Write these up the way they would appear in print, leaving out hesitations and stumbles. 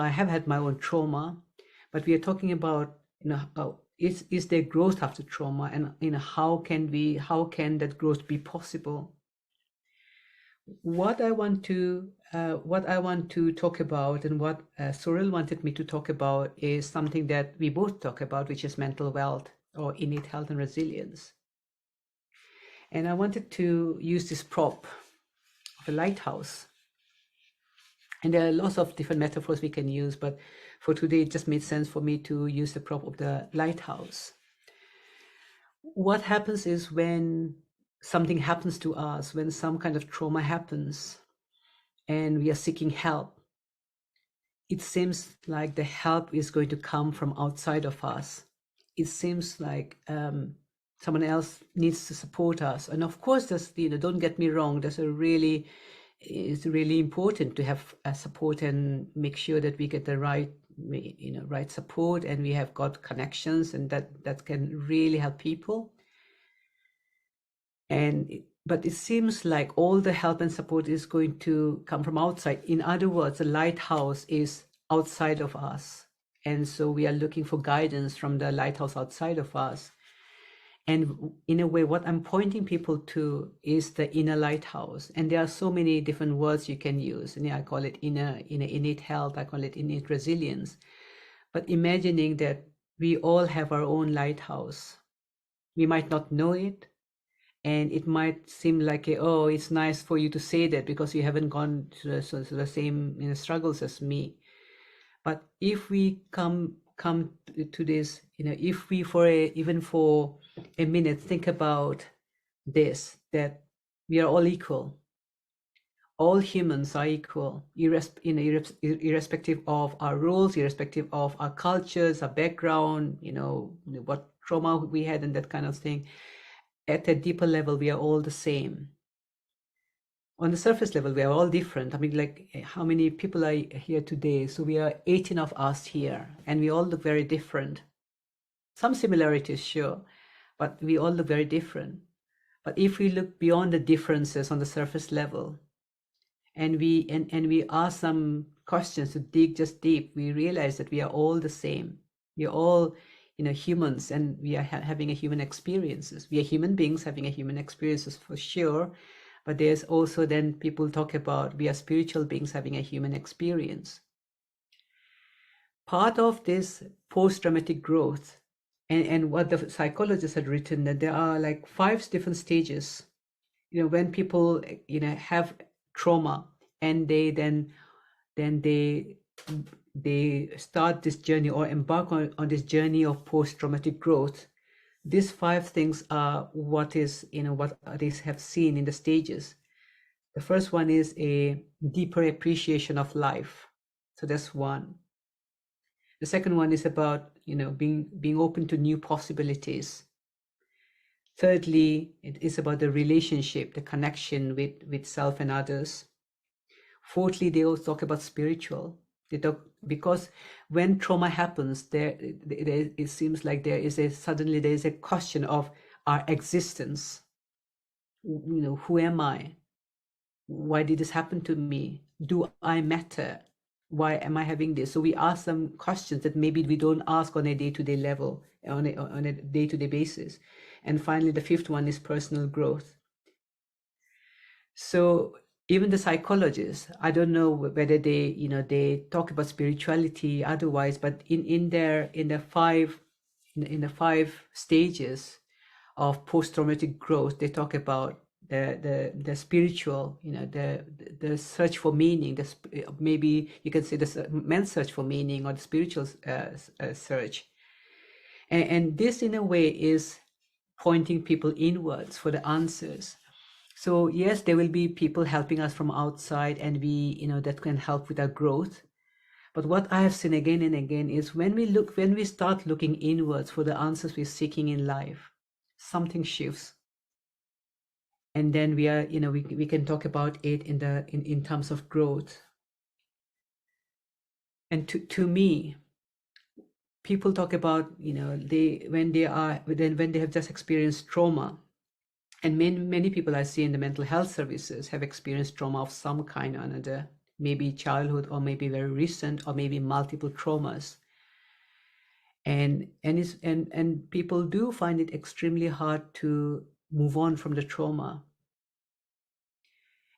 I have had my own trauma, but we are talking about, is there growth after trauma, and how can that growth be possible? What I want to talk about, and what Sorel wanted me to talk about, is something that we both talk about, which is mental wealth, or innate health and resilience. And I wanted to use this prop of a lighthouse. And there are lots of different metaphors we can use, but for today, it just made sense for me to use the prop of the lighthouse. What happens is, when something happens to us, when some kind of trauma happens and we are seeking help, it seems like the help is going to come from outside of us. It seems like someone else needs to support us. And of course, don't get me wrong, it's really important to have support and make sure that we get the right support, and we have got connections, and that can really help people. But it seems like all the help and support is going to come from outside. In other words, the lighthouse is outside of us. And so we are looking for guidance from the lighthouse outside of us. And in a way, what I'm pointing people to is the inner lighthouse. And there are so many different words you can use. And I call it innate health. I call it innate resilience. But imagining that we all have our own lighthouse. We might not know it. And it might seem like, it's nice for you to say that because you haven't gone to the same struggles as me. But if we come to this, if we even for a minute think about this, that we are all equal. All humans are equal, irrespective of our roles, irrespective of our cultures, our background, what trauma we had and that kind of thing. At a deeper level, we are all the same. On the surface level, we are all different. I mean, like, how many people are here today? So we are 18 of us here, and we all look very different. Some similarities, sure, but we all look very different. But if we look beyond the differences on the surface level, and we ask some questions to dig just deep, we realize that we are all the same. We are all humans, and we are having a human experiences. We are human beings having a human experiences for sure, but there's also then people talk about we are spiritual beings having a human experience. Part of this post-traumatic growth, and what the psychologists had written, that there are like 5 different stages. When people have trauma, and they start this journey or embark on this journey of post-traumatic growth. These 5 things are what they have seen in the stages. The first one is a deeper appreciation of life. So that's one. The second one is about being open to new possibilities. Thirdly, it is about the relationship, the connection with self and others. Fourthly, they also talk about spiritual. Because when trauma happens, it seems like there is a question of our existence. Who am I? Why did this happen to me? Do I matter? Why am I having this? So we ask some questions that maybe we don't ask on a day-to-day level, on a day-to-day basis. And finally, the 5th one is personal growth. So even the psychologists, I don't know whether they talk about spirituality otherwise, but in the 5 stages of post-traumatic growth, they talk about the spiritual, the search for meaning. Maybe you can say the men's search for meaning, or the spiritual search, and this in a way is pointing people inwards for the answers. So yes, there will be people helping us from outside, and we, that can help with our growth. But what I have seen again and again is when we start looking inwards for the answers we're seeking in life, something shifts. And then we are, we can talk about it in terms of growth. And to me, people talk about, when they have just experienced trauma. And many people I see in the mental health services have experienced trauma of some kind or another, maybe childhood, or maybe very recent, or maybe multiple traumas. And people do find it extremely hard to move on from the trauma.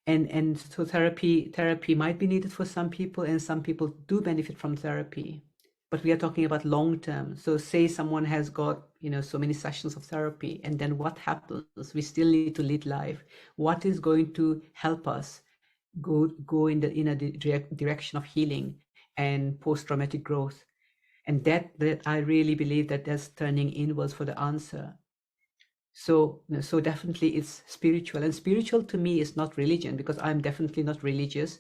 And so therapy might be needed for some people, and some people do benefit from therapy, but we are talking about long term. So say someone has got, so many sessions of therapy, and then what happens? We still need to lead life. What is going to help us go in the direction of healing and post-traumatic growth? And that I really believe that that's turning inwards for the answer. So definitely it's spiritual, and spiritual to me is not religion, because I'm definitely not religious.